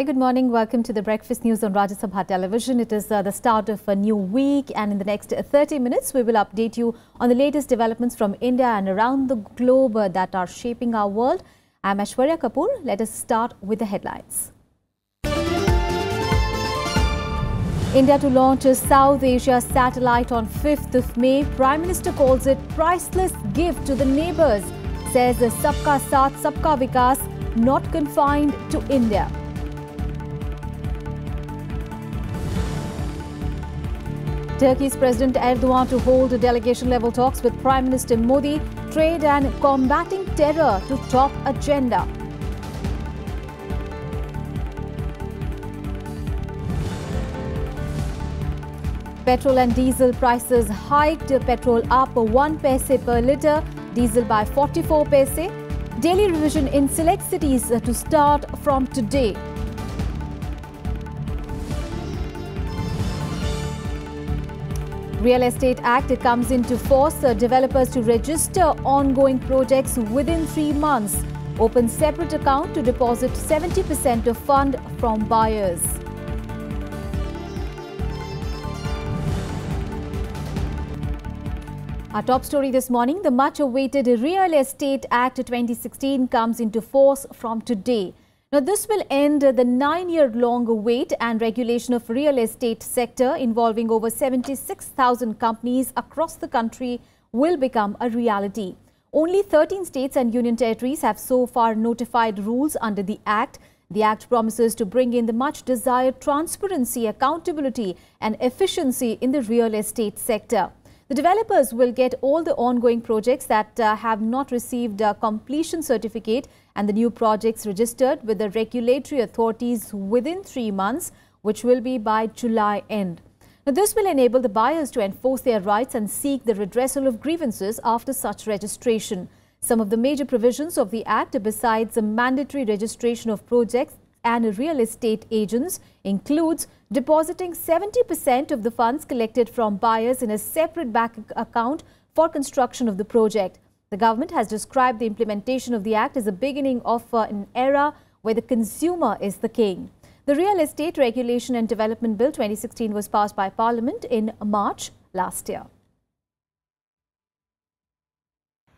Very good morning. Welcome to the Breakfast News on Rajya Sabha television. It is the start of a new week, and in the next 30 minutes, we will update you on the latest developments from India and around the globe that are shaping our world. I'm Aishwarya Kapoor. Let us start with the headlines. India to launch a South Asia satellite on 5th of May. Prime Minister calls it priceless gift to the neighbours. Says Sabka Saath, Sabka Vikas, not confined to India. Turkey's President Erdogan to hold delegation-level talks with Prime Minister Modi. Trade and combating terror to top agenda. Petrol and diesel prices hiked. Petrol up 1 paise per litre, diesel by 44 paise. Daily revision in select cities to start from today. Real Estate Act comes into force. Developers to register ongoing projects within 3 months. Open separate account to deposit 70% of fund from buyers. Our top story this morning, the much-awaited Real Estate Act 2016 comes into force from today. Now, this will end the 9-year-long wait and regulation of real estate sector involving over 76,000 companies across the country will become a reality. Only 13 states and union territories have so far notified rules under the Act. The Act promises to bring in the much-desired transparency, accountability and efficiency in the real estate sector. The developers will get all the ongoing projects that have not received a completion certificate and the new projects registered with the regulatory authorities within 3 months, which will be by July end. Now, this will enable the buyers to enforce their rights and seek the redressal of grievances after such registration. Some of the major provisions of the Act, besides the mandatory registration of projects and real estate agents, includes depositing 70% of the funds collected from buyers in a separate bank account for construction of the project. The government has described the implementation of the Act as a beginning of an era where the consumer is the king. The Real Estate Regulation and Development Bill 2016 was passed by Parliament in March last year.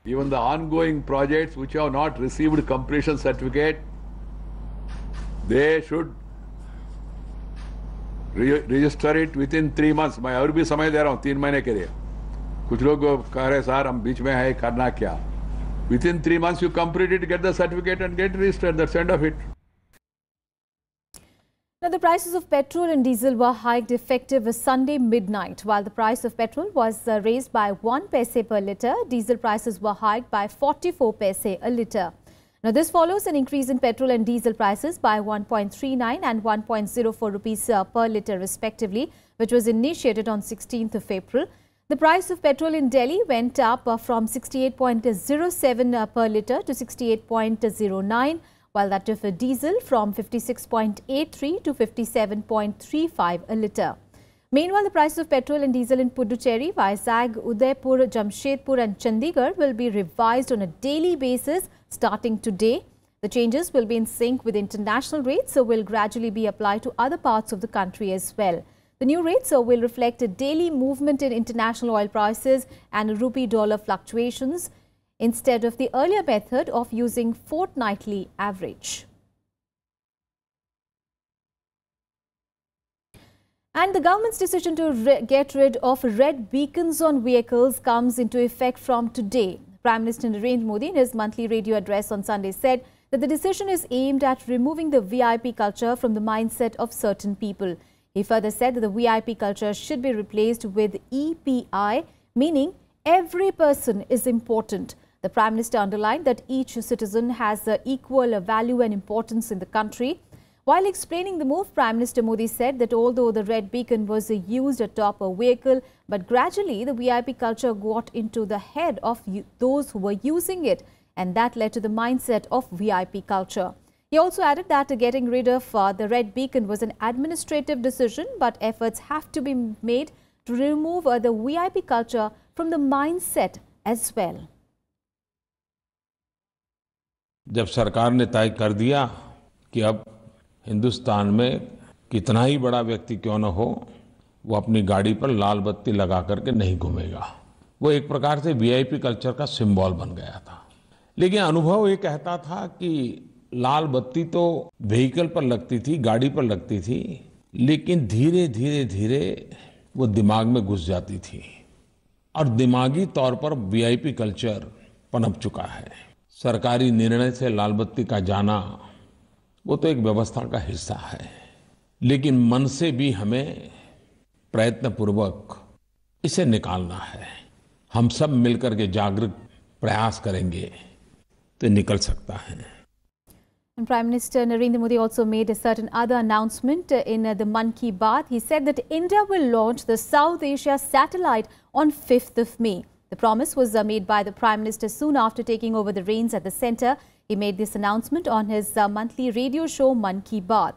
Even the ongoing projects which have not received completion certificate, they should register it within 3 months. मैं और भी समय दे रहा हूँ 3 महीने के लिए. कुछ लोग कह रहे सर हम बीच में है करना क्या? Within 3 months you complete it, get the certificate and get registered. That's the end of it. Now, the prices of petrol and diesel were hiked effective Sunday midnight. While the price of petrol was raised by 1 paise per litre, diesel prices were hiked by 44 paise a litre. Now, this follows an increase in petrol and diesel prices by 1.39 and 1.04 rupees per litre respectively, which was initiated on 16th of April. The price of petrol in Delhi went up from 68.07 per litre to 68.09, while that of diesel from 56.83 to 57.35 a litre. Meanwhile, the prices of petrol and diesel in Puducherry, Vizag, Udaipur, Jamshedpur and Chandigarh will be revised on a daily basis starting today. The changes will be in sync with international rates, so will gradually be applied to other parts of the country as well. The new rates will reflect a daily movement in international oil prices and rupee-dollar fluctuations instead of the earlier method of using fortnightly average. And the government's decision to get rid of red beacons on vehicles comes into effect from today. Prime Minister Narendra Modi in his monthly radio address on Sunday said that the decision is aimed at removing the VIP culture from the mindset of certain people. He further said that the VIP culture should be replaced with EPI, meaning every person is important. The Prime Minister underlined that each citizen has equal value and importance in the country. While explaining the move, Prime Minister Modi said that although the red beacon was used atop a vehicle, but gradually the VIP culture got into the head of those who were using it, and that led to the mindset of VIP culture. He also added that getting rid of the red beacon was an administrative decision, but efforts have to be made to remove the VIP culture from the mindset as well. जब सरकार ने तय कर दिया कि अब हिंदुस्तान में कितना ही बड़ा व्यक्ति क्यों न हो, वो अपनी गाड़ी पर लाल बत्ती लगा करके नहीं घूमेगा। वो एक प्रकार से वीआईपी कल्चर का सिंबल बन गया था। लेकिन अनुभव ये कहता था कि लाल बत्ती तो व्हीकल पर लगती थी, गाड़ी पर लगती थी, लेकिन धीरे धीरे धीरे वो दिमाग में घुस जाती थी और दिमागी तौर पर वीआईपी कल्चर पनप चुका है। सरकारी निर्णय से लाल बत्ती का जाना वो तो एक व्यवस्था का हिस्सा है, लेकिन मन से भी हमें प्रयत्नपूर्वक इसे निकालना है। हम सब मिलकर के जागरूक प्रयास करेंगे तो निकल सकता है। And Prime Minister Narendra Modi also made a certain other announcement in the Mann Ki Baat. He said that India will launch the South Asia satellite on 5th of May. The promise was made by the Prime Minister soon after taking over the reins at the centre. He made this announcement on his monthly radio show Mann Ki Baat.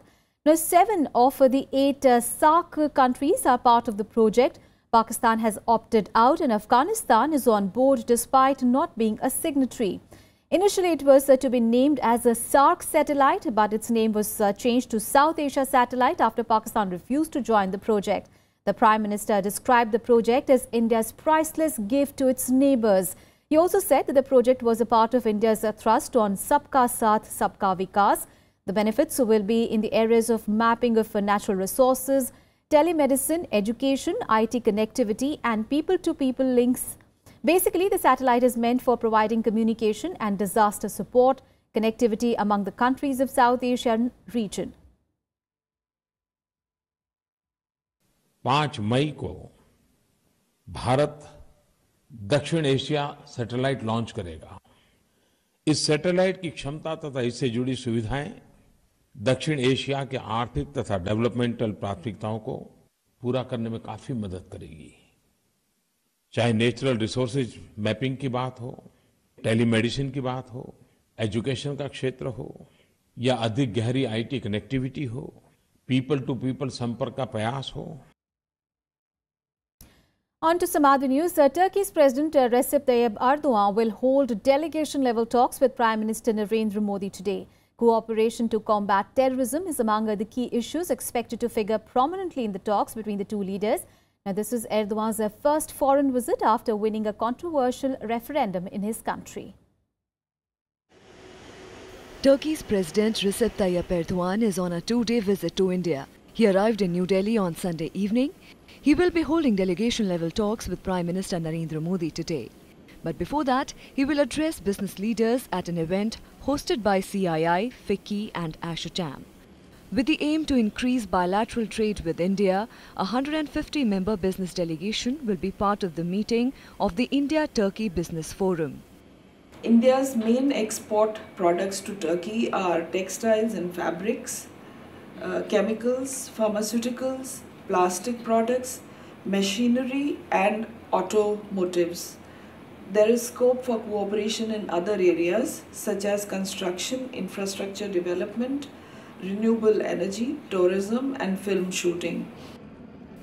Now, 7 of the 8 SAARC countries are part of the project. Pakistan has opted out and Afghanistan is on board despite not being a signatory. Initially, it was to be named as a SAARC satellite, but its name was changed to South Asia Satellite after Pakistan refused to join the project. The Prime Minister described the project as India's priceless gift to its neighbours. He also said that the project was a part of India's thrust on Sabka Saath, Sabka Vikas. The benefits will be in the areas of mapping of natural resources, telemedicine, education, IT connectivity and people-to-people links. Basically, the satellite is meant for providing communication and disaster support, connectivity among the countries of South Asian region. 5 मई को भारत दक्षिण Asia satellite launch करेगा। इस satellite की क्षमता तथा इससे जुड़ी सुविधाएं दक्षिण एशिया के आर्थिक तथा डेवलपमेंटल प्राथमिकताओं को पूरा करने में काफी मदद करेगी। चाहे नेचुरल रिसोर्सेज मैपिंग की बात हो, टेलीमेडिसिन की बात हो, एजुकेशन का क्षेत्र हो या अधिक गहरी आईटी कनेक्टिविटी हो, पीपल टू पीपल संपर्क का प्रयास हो। On to some other news. Turkey's President Recep Tayyip Erdogan will hold delegation-level talks with Prime Minister Narendra Modi today. Cooperation to combat terrorism is among the key issues expected to figure prominently in the talks between the two leaders. Now, this is Erdogan's first foreign visit after winning a controversial referendum in his country. Turkey's President Recep Tayyip Erdogan is on a 2-day visit to India. He arrived in New Delhi on Sunday evening. He will be holding delegation-level talks with Prime Minister Narendra Modi today. But before that, he will address business leaders at an event hosted by CII, FICCI and ASSOCHAM. With the aim to increase bilateral trade with India, a 150-member business delegation will be part of the meeting of the India-Turkey Business Forum. India's main export products to Turkey are textiles and fabrics, chemicals, pharmaceuticals, plastic products, machinery and automotives. There is scope for cooperation in other areas such as construction, infrastructure development, renewable energy, tourism and film shooting.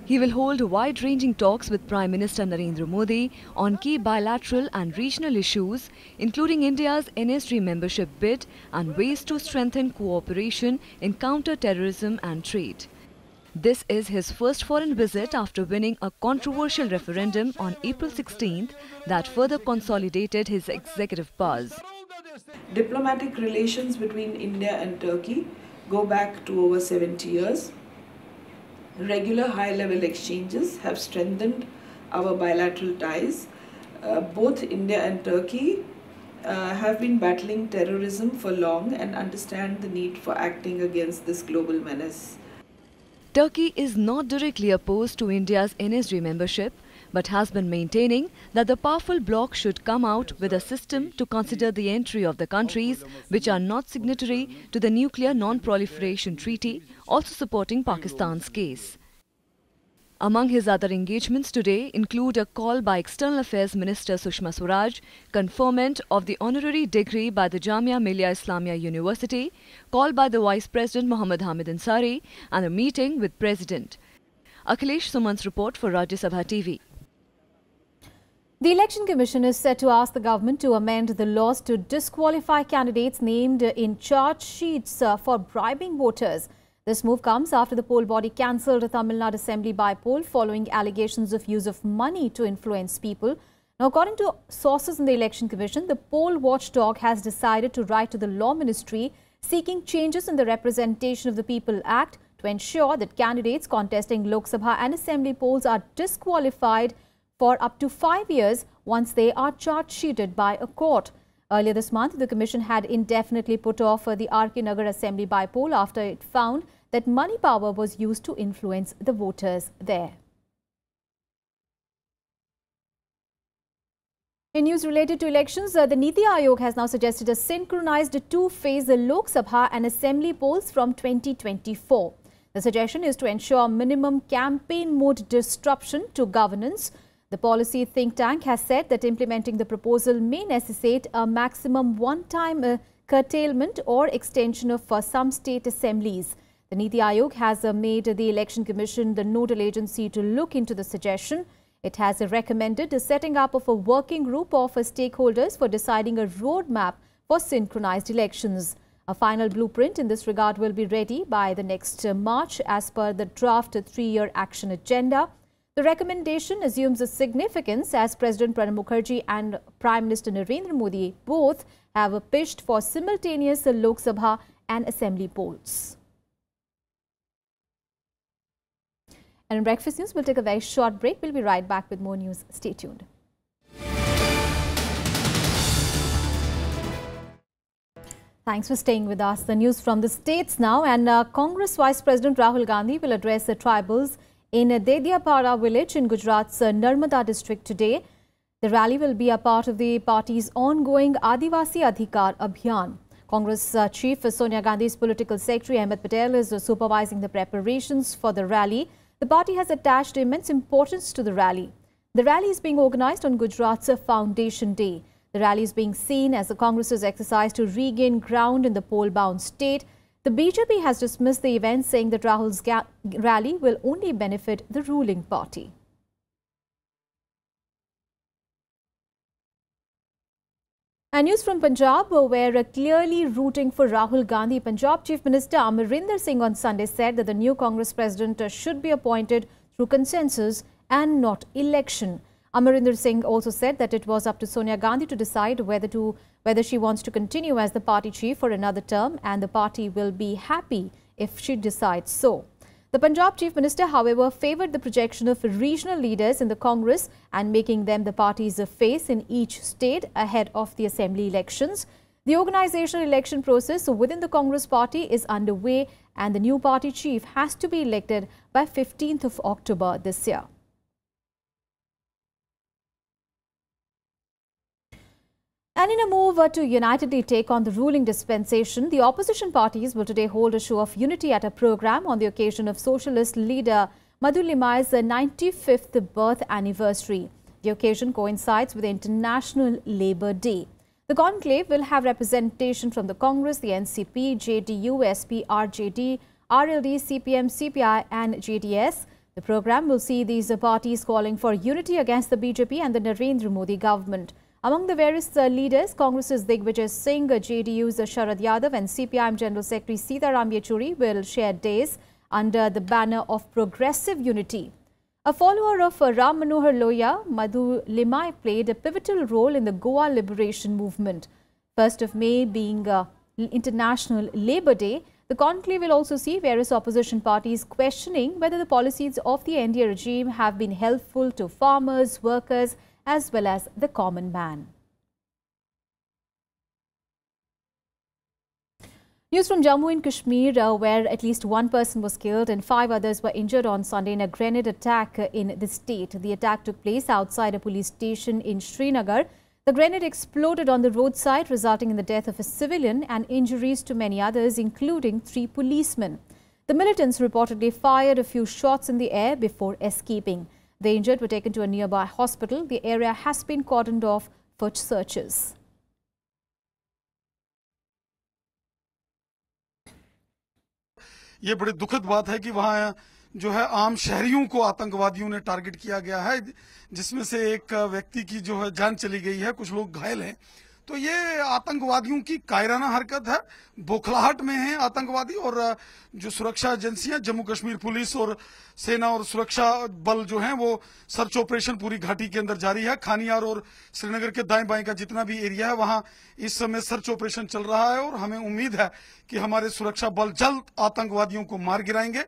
He will hold wide-ranging talks with Prime Minister Narendra Modi on key bilateral and regional issues, including India's NSG membership bid and ways to strengthen cooperation in counter-terrorism and trade. This is his first foreign visit after winning a controversial referendum on April 16th that further consolidated his executive powers. Diplomatic relations between India and Turkey go back to over 70 years. Regular high-level exchanges have strengthened our bilateral ties. Both India and Turkey have been battling terrorism for long and understand the need for acting against this global menace. Turkey is not directly opposed to India's NSG membership, but has been maintaining that the powerful bloc should come out with a system to consider the entry of the countries which are not signatory to the Nuclear Non-Proliferation Treaty, also supporting Pakistan's case. Among his other engagements today include a call by External Affairs Minister Sushma Swaraj, conferment of the honorary degree by the Jamia Millia Islamia University, call by the Vice President Mohammad Hamid Ansari and a meeting with President. Akhilesh Suman's report for Rajya Sabha TV. The Election Commission is set to ask the government to amend the laws to disqualify candidates named in charge sheets for bribing voters. This move comes after the poll body cancelled a Tamil Nadu Assembly by-poll following allegations of use of money to influence people. Now, according to sources in the Election Commission, the poll watchdog has decided to write to the Law Ministry seeking changes in the Representation of the People Act to ensure that candidates contesting Lok Sabha and Assembly polls are disqualified for up to 5 years once they are charge-sheeted by a court. Earlier this month, the Commission had indefinitely put off the RK Nagar Assembly by-poll after it found that money power was used to influence the voters there. In news related to elections, the Niti Aayog has now suggested a synchronized two-phase Lok Sabha and Assembly polls from 2024. The suggestion is to ensure minimum campaign mode disruption to governance. The policy think tank has said that implementing the proposal may necessitate a maximum one-time curtailment or extension of some state assemblies. The Niti Aayog has made the Election Commission the nodal agency to look into the suggestion. It has recommended the setting up of a working group of stakeholders for deciding a roadmap for synchronized elections. A final blueprint in this regard will be ready by the next March as per the draft 3-year action agenda. The recommendation assumes a significance as President Pranab Mukherjee and Prime Minister Narendra Modi both have pitched for simultaneous Lok Sabha and Assembly polls. And in Breakfast News, we'll take a very short break. We'll be right back with more news. Stay tuned. Thanks for staying with us. The news from the states now. And Congress Vice President Rahul Gandhi will address the tribals in Dediapara village in Gujarat's Narmada district today. The rally will be a part of the party's ongoing Adivasi Adhikar Abhiyan. Congress Chief Sonia Gandhi's political secretary Ahmed Patel is supervising the preparations for the rally. The party has attached immense importance to the rally. The rally is being organized on Gujarat's Foundation Day. The rally is being seen as the Congress's exercise to regain ground in the poll-bound state. The BJP has dismissed the event, saying that Rahul's rally will only benefit the ruling party. And news from Punjab, where clearly rooting for Rahul Gandhi, Punjab Chief Minister Amarinder Singh on Sunday said that the new Congress president should be appointed through consensus and not election. Amarinder Singh also said that it was up to Sonia Gandhi to decide whether she wants to continue as the party chief for another term, and the party will be happy if she decides so. The Punjab Chief Minister, however, favoured the projection of regional leaders in the Congress and making them the party's face in each state ahead of the assembly elections. The organizational election process within the Congress party is underway, and the new party chief has to be elected by 15th of October this year. And in a move to unitedly take on the ruling dispensation, the opposition parties will today hold a show of unity at a program on the occasion of socialist leader Madhu Limai's 95th birth anniversary. The occasion coincides with the International Labour Day. The conclave will have representation from the Congress, the NCP, JDU, SP, RJD, RLD, CPM, CPI and JDS. The program will see these parties calling for unity against the BJP and the Narendra Modi government. Among the various leaders, Congress's Digvijay Singh, JDU's Sharad Yadav and CPIM General Secretary Sitaram Yechuri will share days under the banner of progressive unity. A follower of Ram Manohar Lohia, Madhu Limai played a pivotal role in the Goa liberation movement. 1st of May being International Labour Day, the conclave will also see various opposition parties questioning whether the policies of the NDA regime have been helpful to farmers, workers, as well as the common man. News from Jammu and Kashmir, where at least one person was killed and 5 others were injured on Sunday in a grenade attack in the state. The attack took place outside a police station in Srinagar. The grenade exploded on the roadside, resulting in the death of a civilian and injuries to many others, including 3 policemen. The militants reportedly fired a few shots in the air before escaping. The injured were taken to a nearby hospital. The area has been cordoned off for searches. ये बड़ी दुखद बात है कि वहाँ जो है आम शहरियों को आतंकवादियों ने टारगेट किया गया है, जिसमें से एक व्यक्ति की जो है जान चली गई है, कुछ लोग घायल हैं। तो ये आतंकवादियों की कायराना हरकत है, बौखलाहट में है आतंकवादी। और जो सुरक्षा एजेंसियां, जम्मू कश्मीर पुलिस और सेना और सुरक्षा बल जो हैं वो सर्च ऑपरेशन पूरी घाटी के अंदर जारी है। खानियार और श्रीनगर के दाएं बाएं का जितना भी एरिया है वहां इस समय सर्च ऑपरेशन चल रहा है और हमें उम्मीद है कि हमारे सुरक्षा बल जल्द आतंकवादियों को मार गिराएंगे।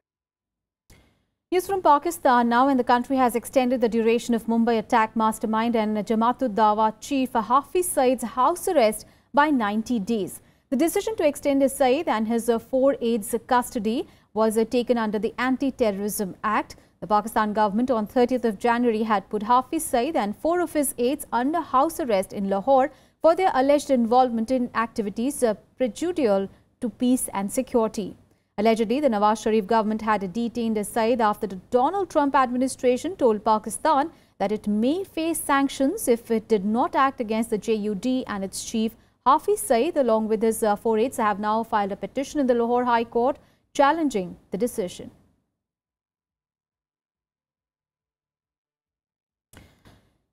News from Pakistan now, and the country has extended the duration of Mumbai attack mastermind and Jamaat-ud-Dawa chief Hafiz Saeed's house arrest by 90 days. The decision to extend Saeed and his 4 aides custody was taken under the Anti-Terrorism Act. The Pakistan government on 30th of January had put Hafiz Saeed and 4 of his aides under house arrest in Lahore for their alleged involvement in activities prejudicial to peace and security. Allegedly, the Nawaz Sharif government had detained Saeed after the Donald Trump administration told Pakistan that it may face sanctions if it did not act against the JUD and its chief. Hafiz Saeed, along with his 4 aides, have now filed a petition in the Lahore High Court challenging the decision.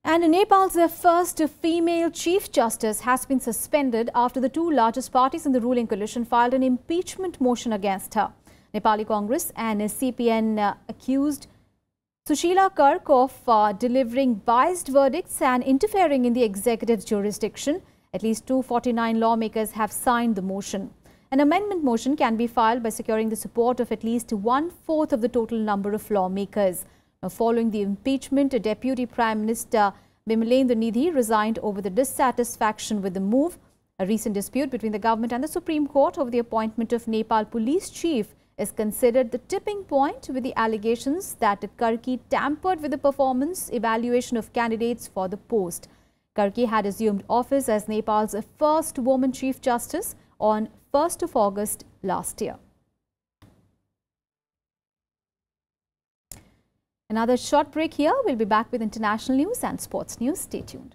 And Nepal's first female Chief Justice has been suspended after the 2 largest parties in the ruling coalition filed an impeachment motion against her. Nepali Congress and CPN accused Sushila Kark of delivering biased verdicts and interfering in the executive's jurisdiction. At least 249 lawmakers have signed the motion. An amendment motion can be filed by securing the support of at least 1/4 of the total number of lawmakers. Now, following the impeachment, Deputy Prime Minister Bimalendra Nidhi resigned over the dissatisfaction with the move. A recent dispute between the government and the Supreme Court over the appointment of Nepal police chief is considered the tipping point, with the allegations that Karki tampered with the performance evaluation of candidates for the post. Karki had assumed office as Nepal's first woman Chief Justice on 1st of August last year. Another short break here. We'll be back with international news and sports news. Stay tuned.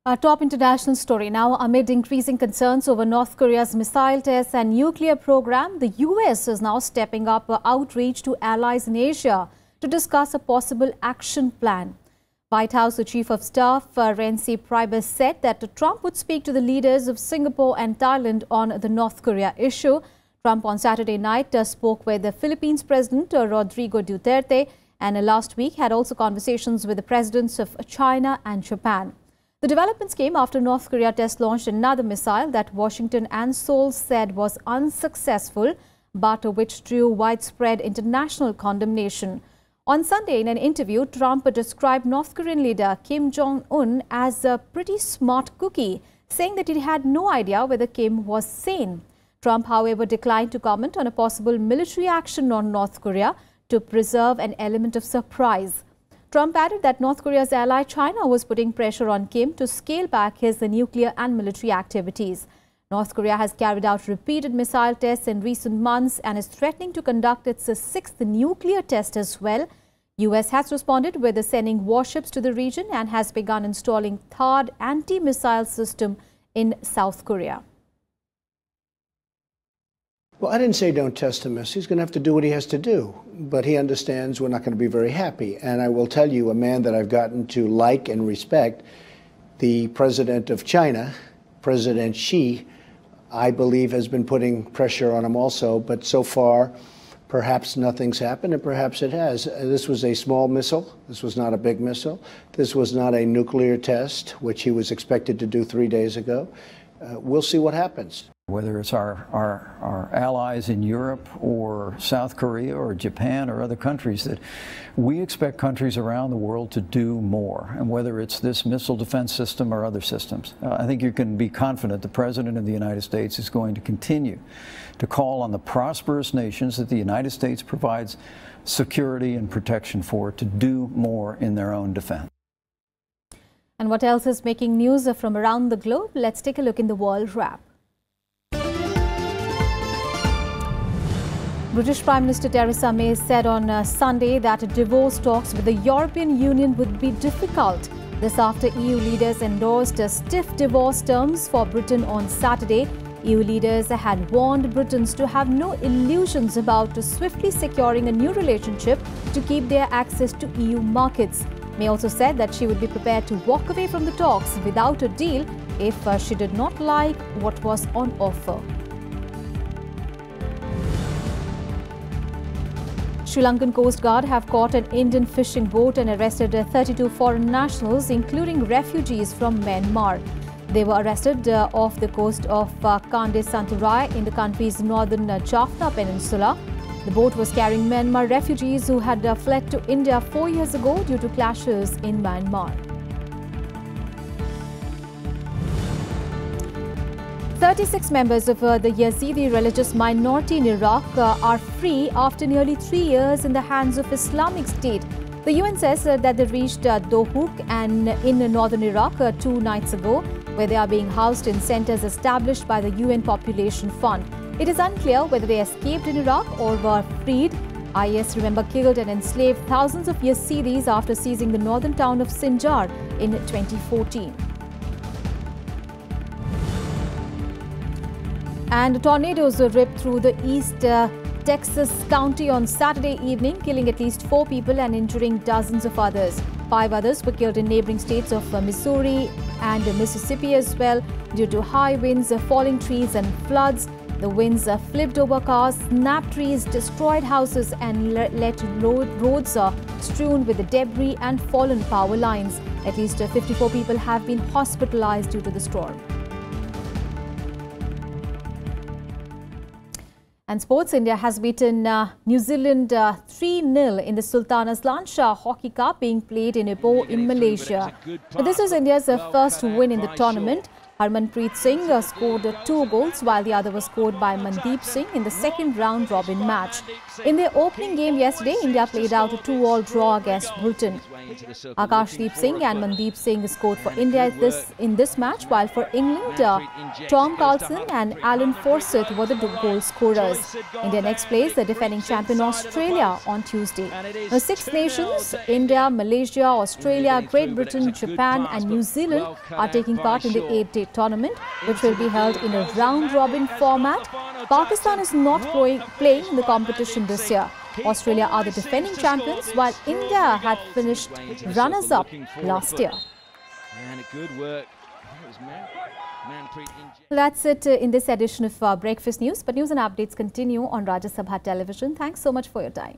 Our top international story now. Amid increasing concerns over North Korea's missile tests and nuclear program, the US is now stepping up outreach to allies in Asia to discuss a possible action plan. White House Chief of Staff Reince Priebus said that Trump would speak to the leaders of Singapore and Thailand on the North Korea issue. Trump on Saturday night spoke with the Philippines President Rodrigo Duterte and last week had also conversations with the presidents of China and Japan. The developments came after North Korea test launched another missile that Washington and Seoul said was unsuccessful, but which drew widespread international condemnation. On Sunday, in an interview, Trump described North Korean leader Kim Jong-un as a pretty smart cookie, saying that he had no idea whether Kim was sane. Trump, however, declined to comment on a possible military action on North Korea to preserve an element of surprise. Trump added that North Korea's ally China was putting pressure on Kim to scale back his nuclear and military activities. North Korea has carried out repeated missile tests in recent months and is threatening to conduct its 6th nuclear test as well. US has responded with sending warships to the region and has begun installing THAAD anti-missile system in South Korea. Well, I didn't say don't test him, miss. He's going to have to do what he has to do. But he understands we're not going to be very happy. And I will tell you, a man that I've gotten to like and respect, the president of China, President Xi, I believe has been putting pressure on him also. But so far, perhaps nothing's happened, and perhaps it has. This was a small missile. This was not a big missile. This was not a nuclear test, which he was expected to do 3 days ago. We'll see what happens. Whether it's our allies in Europe or South Korea or Japan or other countries, that we expect countries around the world to do more. And whether it's this missile defense system or other systems, I think you can be confident the President of the United States is going to continue to call on the prosperous nations that the United States provides security and protection for to do more in their own defense. And what else is making news from around the globe? Let's take a look in the world wrap. British Prime Minister Theresa May said on Sunday that divorce talks with the European Union would be difficult. This after EU leaders endorsed stiff divorce terms for Britain on Saturday, EU leaders had warned Britons to have no illusions about swiftly securing a new relationship to keep their access to EU markets. May also said that she would be prepared to walk away from the talks without a deal if she did not like what was on offer. Sri Lankan Coast Guard have caught an Indian fishing boat and arrested 32 foreign nationals, including refugees from Myanmar. They were arrested off the coast of Kande Santurai in the country's northern Jaffna Peninsula. The boat was carrying Myanmar refugees who had fled to India 4 years ago due to clashes in Myanmar. 36 members of the Yazidi religious minority in Iraq are free after nearly 3 years in the hands of Islamic State. The UN says that they reached Dohuk and in northern Iraq 2 nights ago, where they are being housed in centers established by the UN Population Fund. It is unclear whether they escaped in Iraq or were freed. IS, remember, killed and enslaved thousands of Yazidis after seizing the northern town of Sinjar in 2014. And tornadoes ripped through the East Texas county on Saturday evening, killing at least 4 people and injuring dozens of others. 5 others were killed in neighboring states of Missouri and Mississippi as well due to high winds, falling trees and floods. The winds flipped over cars, snapped trees, destroyed houses and left roads strewn with debris and fallen power lines. At least 54 people have been hospitalized due to the storm. And sports, India has beaten New Zealand 3-0 in the Sultan Azlan Shah Hockey Cup being played in Ipoh in Malaysia. This is India's first win in the tournament. Harmanpreet Singh scored 2 goals while the other was scored by Mandeep Singh in the second round robin match. In their opening game yesterday, India played out a 2-all draw against Bulletin. Akashdeep Singh and Mandeep Singh scored for India in this match, while for England, Tom Carlson and Alan Forsyth were the goal scorers. India next plays the defending champion Australia on Tuesday. The 6 nations, India, Malaysia, Australia, Great Britain, Japan and New Zealand are taking part in the 8-day tournament, which will be held in a round-robin format. Pakistan is not playing in the competition this year. Australia are the defending champions, while India had finished runners-up last year. That's it in this edition of Breakfast News. But news and updates continue on Rajya Sabha television. Thanks so much for your time.